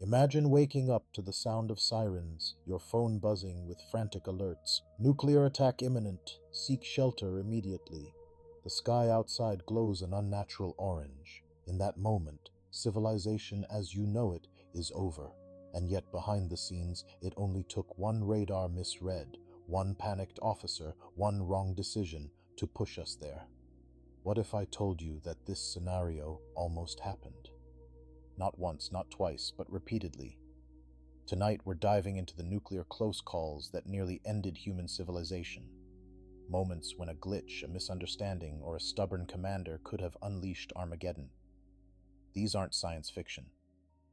Imagine waking up to the sound of sirens, your phone buzzing with frantic alerts. Nuclear attack imminent. Seek shelter immediately. The sky outside glows an unnatural orange. In that moment, civilization as you know it is over. And yet behind the scenes, it only took one radar misread, one panicked officer, one wrong decision to push us there. What if I told you that this scenario almost happened? Not once, not twice, but repeatedly. Tonight we're diving into the nuclear close calls that nearly ended human civilization. Moments when a glitch, a misunderstanding, or a stubborn commander could have unleashed Armageddon. These aren't science fiction.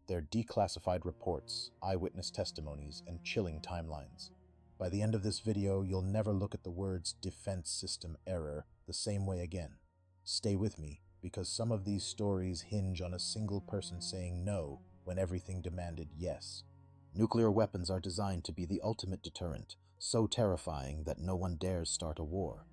They're declassified reports, eyewitness testimonies, and chilling timelines. By the end of this video, you'll never look at the words defense system error the same way again. Stay with me, because some of these stories hinge on a single person saying no when everything demanded yes. Nuclear weapons are designed to be the ultimate deterrent, so terrifying that no one dares start a war.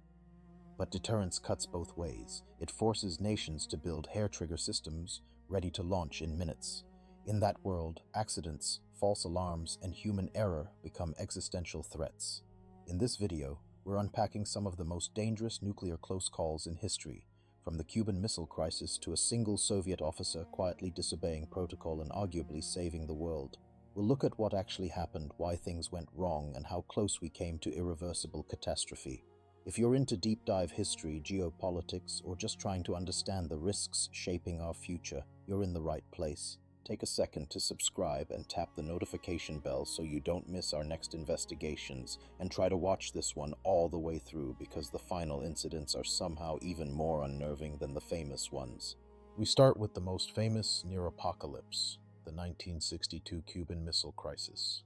But deterrence cuts both ways. It forces nations to build hair-trigger systems ready to launch in minutes. In that world, accidents, false alarms, and human error become existential threats. In this video, we're unpacking some of the most dangerous nuclear close calls in history, from the Cuban Missile Crisis to a single Soviet officer quietly disobeying protocol and arguably saving the world. We'll look at what actually happened, why things went wrong, and how close we came to irreversible catastrophe. If you're into deep dive history, geopolitics, or just trying to understand the risks shaping our future, you're in the right place. Take a second to subscribe and tap the notification bell so you don't miss our next investigations, and try to watch this one all the way through because the final incidents are somehow even more unnerving than the famous ones. We start with the most famous near apocalypse, the 1962 Cuban Missile Crisis.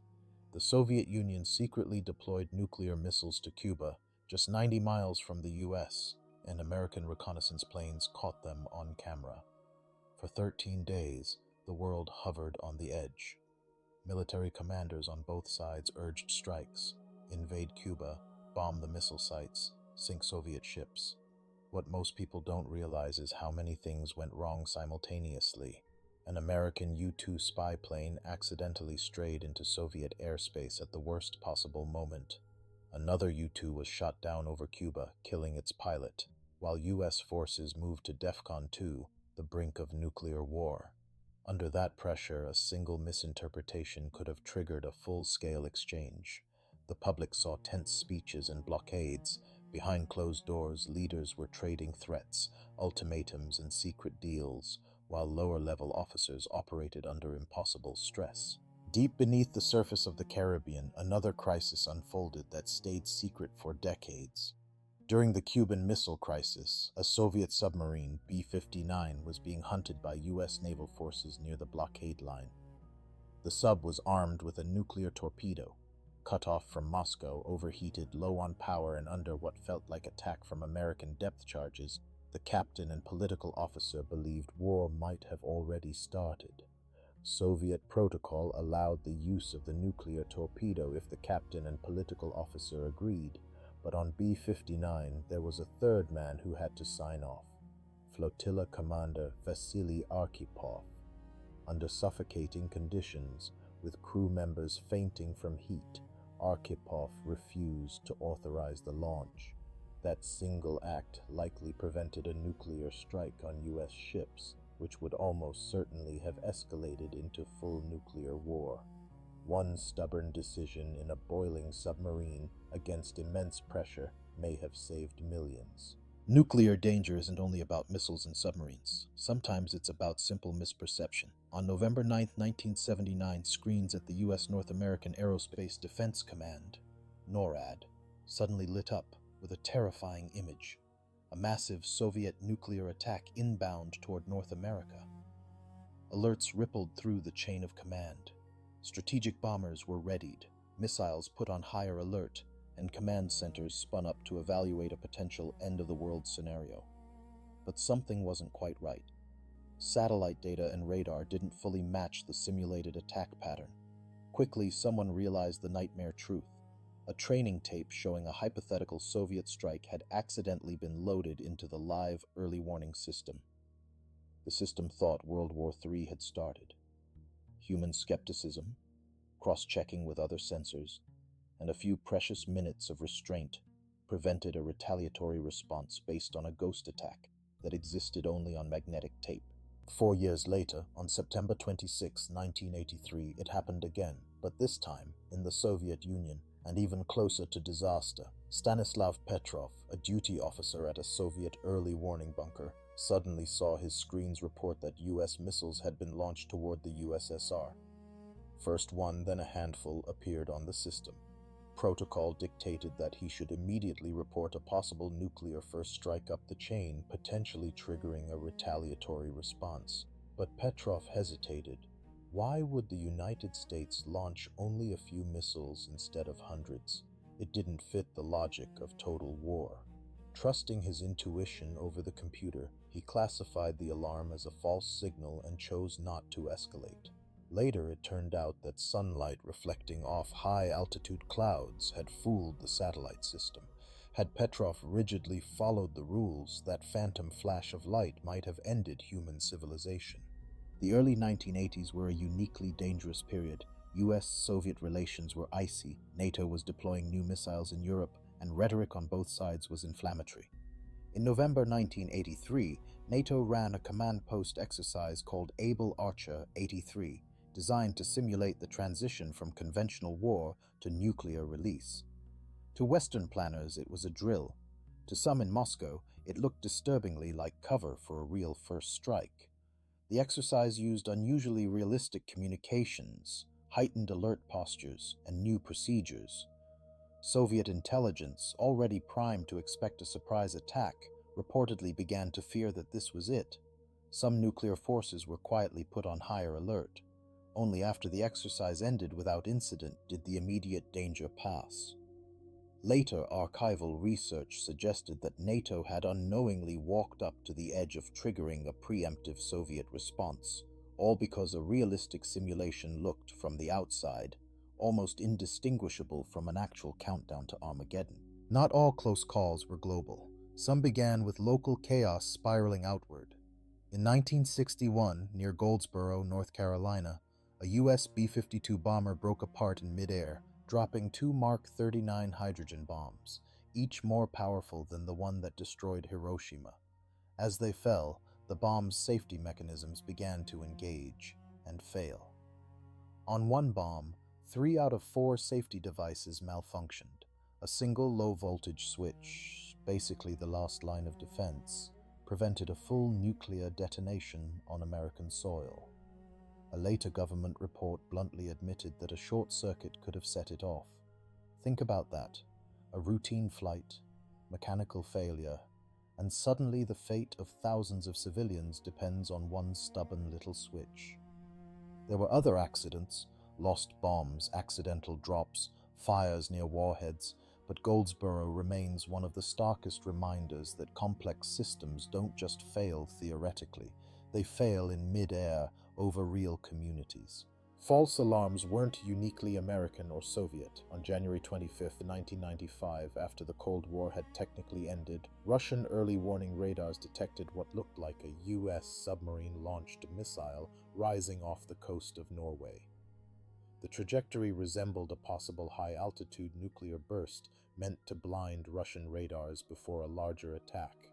The Soviet Union secretly deployed nuclear missiles to Cuba, just 90 miles from the US, and American reconnaissance planes caught them on camera. For 13 days, the world hovered on the edge. Military commanders on both sides urged strikes, invade Cuba, bomb the missile sites, sink Soviet ships. What most people don't realize is how many things went wrong simultaneously. An American U-2 spy plane accidentally strayed into Soviet airspace at the worst possible moment. Another U-2 was shot down over Cuba, killing its pilot, while US forces moved to DEFCON 2, the brink of nuclear war. Under that pressure, a single misinterpretation could have triggered a full-scale exchange. The public saw tense speeches and blockades. Behind closed doors, leaders were trading threats, ultimatums, and secret deals, while lower-level officers operated under impossible stress. Deep beneath the surface of the Caribbean, another crisis unfolded that stayed secret for decades. During the Cuban Missile Crisis, a Soviet submarine, B-59, was being hunted by US naval forces near the blockade line. The sub was armed with a nuclear torpedo. Cut off from Moscow, overheated, low on power, and under what felt like attack from American depth charges, the captain and political officer believed war might have already started. Soviet protocol allowed the use of the nuclear torpedo if the captain and political officer agreed. But on B-59, there was a third man who had to sign off, Flotilla Commander Vasili Arkhipov. Under suffocating conditions, with crew members fainting from heat, Arkhipov refused to authorize the launch. That single act likely prevented a nuclear strike on US ships, which would almost certainly have escalated into full nuclear war. One stubborn decision in a boiling submarine against immense pressure may have saved millions. Nuclear danger isn't only about missiles and submarines. Sometimes it's about simple misperception. On November 9, 1979, screens at the U.S. North American Aerospace Defense Command, NORAD, suddenly lit up with a terrifying image. A massive Soviet nuclear attack inbound toward North America. Alerts rippled through the chain of command. Strategic bombers were readied, missiles put on higher alert, and command centers spun up to evaluate a potential end-of-the-world scenario. But something wasn't quite right. Satellite data and radar didn't fully match the simulated attack pattern. Quickly, someone realized the nightmare truth. A training tape showing a hypothetical Soviet strike had accidentally been loaded into the live early warning system. The system thought World War III had started. human skepticism, cross-checking with other sensors, and a few precious minutes of restraint prevented a retaliatory response based on a ghost attack that existed only on magnetic tape. 4 years later, on September 26, 1983, it happened again, but this time in the Soviet Union, and even closer to disaster. Stanislav Petrov, a duty officer at a Soviet early warning bunker, suddenly saw his screens report that US missiles had been launched toward the USSR. First one, then a handful appeared on the system. Protocol dictated that he should immediately report a possible nuclear first strike up the chain, potentially triggering a retaliatory response. But Petrov hesitated. Why would the United States launch only a few missiles instead of hundreds? It didn't fit the logic of total war. Trusting his intuition over the computer, he classified the alarm as a false signal and chose not to escalate. Later, it turned out that sunlight reflecting off high-altitude clouds had fooled the satellite system. Had Petrov rigidly followed the rules, that phantom flash of light might have ended human civilization. The early 1980s were a uniquely dangerous period. US-Soviet relations were icy, NATO was deploying new missiles in Europe, and rhetoric on both sides was inflammatory. In November 1983, NATO ran a command post exercise called Able Archer 83, designed to simulate the transition from conventional war to nuclear release. To Western planners, it was a drill. To some in Moscow, it looked disturbingly like cover for a real first strike. The exercise used unusually realistic communications, heightened alert postures, and new procedures. Soviet intelligence, already primed to expect a surprise attack, reportedly began to fear that this was it. Some nuclear forces were quietly put on higher alert. Only after the exercise ended without incident did the immediate danger pass. Later archival research suggested that NATO had unknowingly walked up to the edge of triggering a preemptive Soviet response, all because a realistic simulation looked, from the outside, almost indistinguishable from an actual countdown to Armageddon. Not all close calls were global. Some began with local chaos spiraling outward. In 1961, near Goldsboro, North Carolina, a US B-52 bomber broke apart in midair, dropping 2 Mark 39 hydrogen bombs, each more powerful than the one that destroyed Hiroshima. As they fell, the bomb's safety mechanisms began to engage and fail. On one bomb, 3 out of 4 safety devices malfunctioned. A single low-voltage switch, basically the last line of defense, prevented a full nuclear detonation on American soil. A later government report bluntly admitted that a short circuit could have set it off. Think about that. A routine flight, mechanical failure, and suddenly the fate of thousands of civilians depends on one stubborn little switch. There were other accidents, lost bombs, accidental drops, fires near warheads, but Goldsboro remains one of the starkest reminders that complex systems don't just fail theoretically, they fail in mid-air over real communities. False alarms weren't uniquely American or Soviet. On January 25, 1995, after the Cold War had technically ended, Russian early warning radars detected what looked like a US submarine-launched missile rising off the coast of Norway. The trajectory resembled a possible high-altitude nuclear burst meant to blind Russian radars before a larger attack.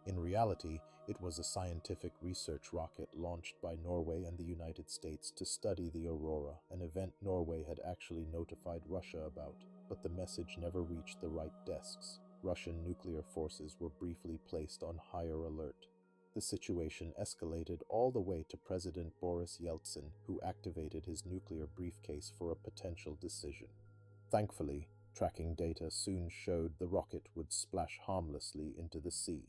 In reality, it was a scientific research rocket launched by Norway and the United States to study the aurora, an event Norway had actually notified Russia about, but the message never reached the right desks. Russian nuclear forces were briefly placed on higher alert. The situation escalated all the way to President Boris Yeltsin, who activated his nuclear briefcase for a potential decision. Thankfully, tracking data soon showed the rocket would splash harmlessly into the sea.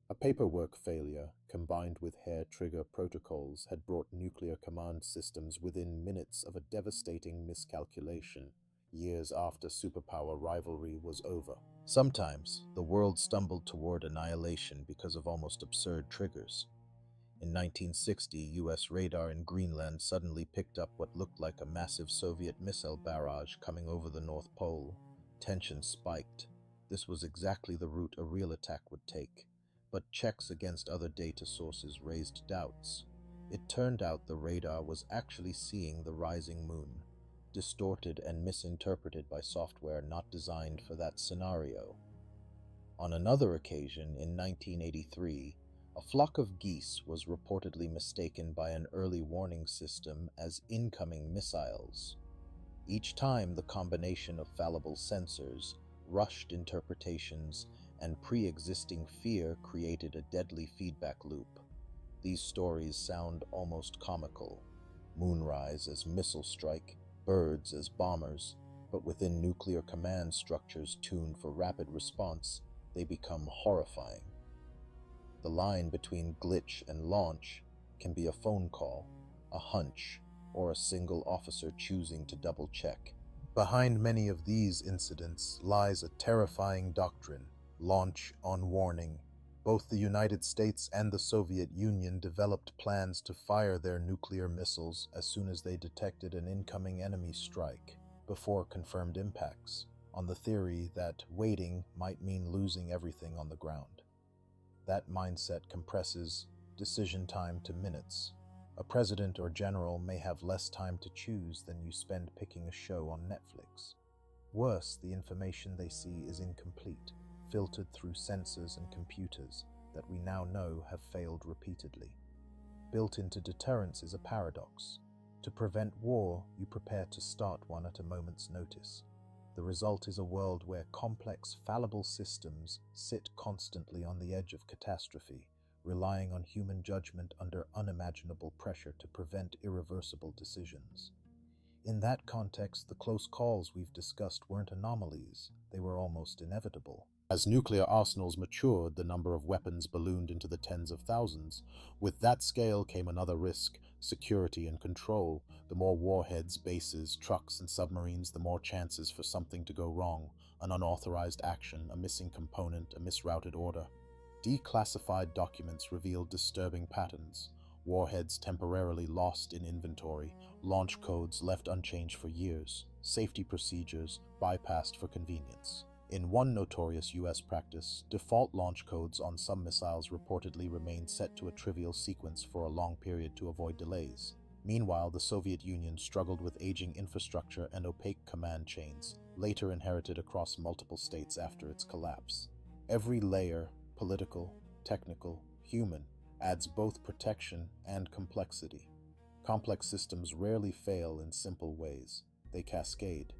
A paperwork failure, combined with hair-trigger protocols, had brought nuclear command systems within minutes of a devastating miscalculation, years after superpower rivalry was over. Sometimes, the world stumbled toward annihilation because of almost absurd triggers. In 1960, US radar in Greenland suddenly picked up what looked like a massive Soviet missile barrage coming over the North Pole. Tension spiked. This was exactly the route a real attack would take. But checks against other data sources raised doubts. It turned out the radar was actually seeing the rising moon, distorted and misinterpreted by software not designed for that scenario. On another occasion, in 1983, a flock of geese was reportedly mistaken by an early warning system as incoming missiles. Each time, the combination of fallible sensors, rushed interpretations, and pre-existing fear created a deadly feedback loop. These stories sound almost comical. Moonrise as missile strike, birds as bombers, but within nuclear command structures tuned for rapid response, they become horrifying. The line between glitch and launch can be a phone call, a hunch, or a single officer choosing to double-check. Behind many of these incidents lies a terrifying doctrine: launch on warning. Both the United States and the Soviet Union developed plans to fire their nuclear missiles as soon as they detected an incoming enemy strike, before confirmed impacts, on the theory that waiting might mean losing everything on the ground. That mindset compresses decision time to minutes. A president or general may have less time to choose than you spend picking a show on Netflix. Worse, the information they see is incomplete, filtered through sensors and computers that we now know have failed repeatedly. Built into deterrence is a paradox. To prevent war, you prepare to start one at a moment's notice. The result is a world where complex, fallible systems sit constantly on the edge of catastrophe, relying on human judgment under unimaginable pressure to prevent irreversible decisions. In that context, the close calls we've discussed weren't anomalies, they were almost inevitable. As nuclear arsenals matured, the number of weapons ballooned into the tens of thousands. With that scale came another risk: security and control. The more warheads, bases, trucks, and submarines, the more chances for something to go wrong: an unauthorized action, a missing component, a misrouted order. Declassified documents revealed disturbing patterns: warheads temporarily lost in inventory, launch codes left unchanged for years, safety procedures bypassed for convenience. In one notorious US practice, default launch codes on some missiles reportedly remained set to a trivial sequence for a long period to avoid delays. Meanwhile, the Soviet Union struggled with aging infrastructure and opaque command chains, later inherited across multiple states after its collapse. Every layer, political, technical, human, adds both protection and complexity. Complex systems rarely fail in simple ways. They cascade.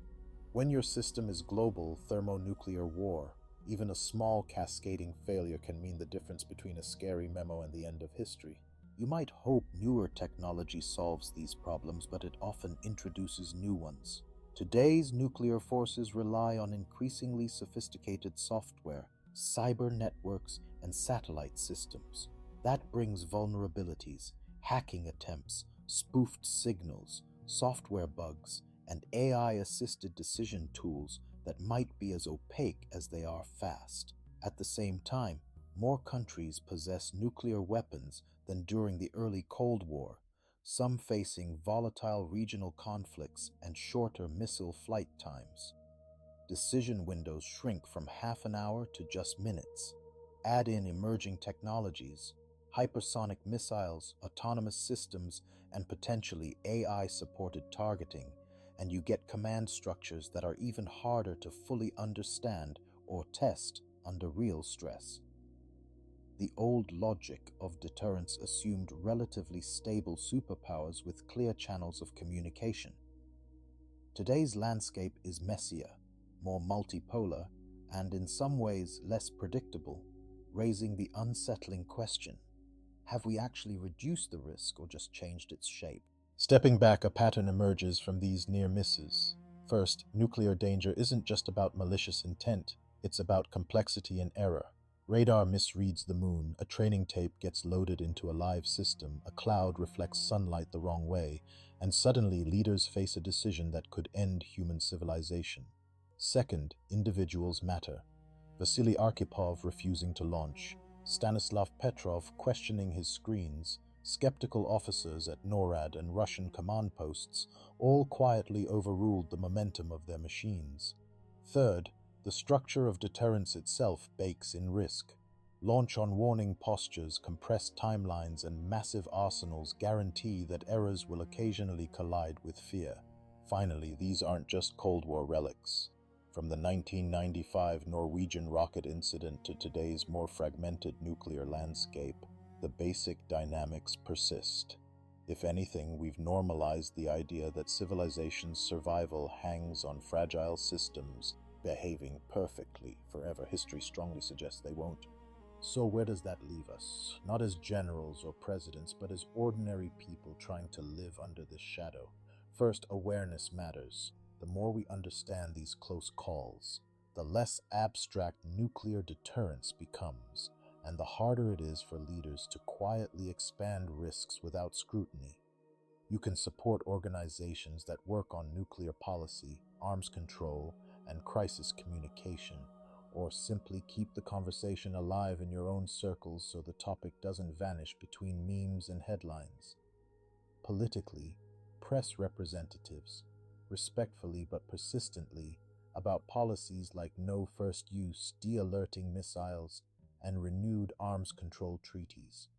When your system is global, thermonuclear war, even a small cascading failure can mean the difference between a scary memo and the end of history. You might hope newer technology solves these problems, but it often introduces new ones. Today's nuclear forces rely on increasingly sophisticated software, cyber networks, and satellite systems. That brings vulnerabilities, hacking attempts, spoofed signals, software bugs, and AI-assisted decision tools that might be as opaque as they are fast. At the same time, more countries possess nuclear weapons than during the early Cold War, some facing volatile regional conflicts and shorter missile flight times. Decision windows shrink from half an hour to just minutes. Add in emerging technologies, hypersonic missiles, autonomous systems, and potentially AI-supported targeting, and you get command structures that are even harder to fully understand or test under real stress. The old logic of deterrence assumed relatively stable superpowers with clear channels of communication. Today's landscape is messier, more multipolar, and in some ways less predictable, raising the unsettling question: have we actually reduced the risk or just changed its shape? Stepping back, a pattern emerges from these near misses. First, nuclear danger isn't just about malicious intent, it's about complexity and error. Radar misreads the moon, a training tape gets loaded into a live system, a cloud reflects sunlight the wrong way, and suddenly leaders face a decision that could end human civilization. Second, individuals matter. Vasili Arkhipov refusing to launch, Stanislav Petrov questioning his screens, skeptical officers at NORAD and Russian command posts all quietly overruled the momentum of their machines. Third, the structure of deterrence itself bakes in risk. Launch on warning postures, compressed timelines, and massive arsenals guarantee that errors will occasionally collide with fear. Finally, these aren't just Cold War relics. From the 1995 Norwegian rocket incident to today's more fragmented nuclear landscape, the basic dynamics persist. If anything, we've normalized the idea that civilization's survival hangs on fragile systems behaving perfectly forever. History strongly suggests they won't. So where does that leave us? Not as generals or presidents, but as ordinary people trying to live under this shadow. First, awareness matters. The more we understand these close calls, the less abstract nuclear deterrence becomes, and the harder it is for leaders to quietly expand risks without scrutiny. You can support organizations that work on nuclear policy, arms control, and crisis communication, or simply keep the conversation alive in your own circles so the topic doesn't vanish between memes and headlines. Politically, press representatives, respectfully but persistently, about policies like no first use, de-alerting missiles, and renewed arms control treaties.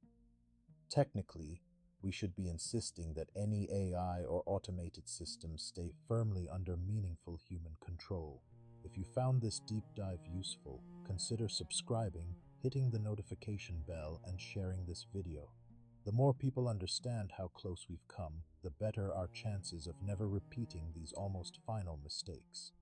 Technically, we should be insisting that any AI or automated systems stay firmly under meaningful human control. If you found this deep dive useful, consider subscribing, hitting the notification bell, and sharing this video. The more people understand how close we've come, the better our chances of never repeating these almost final mistakes.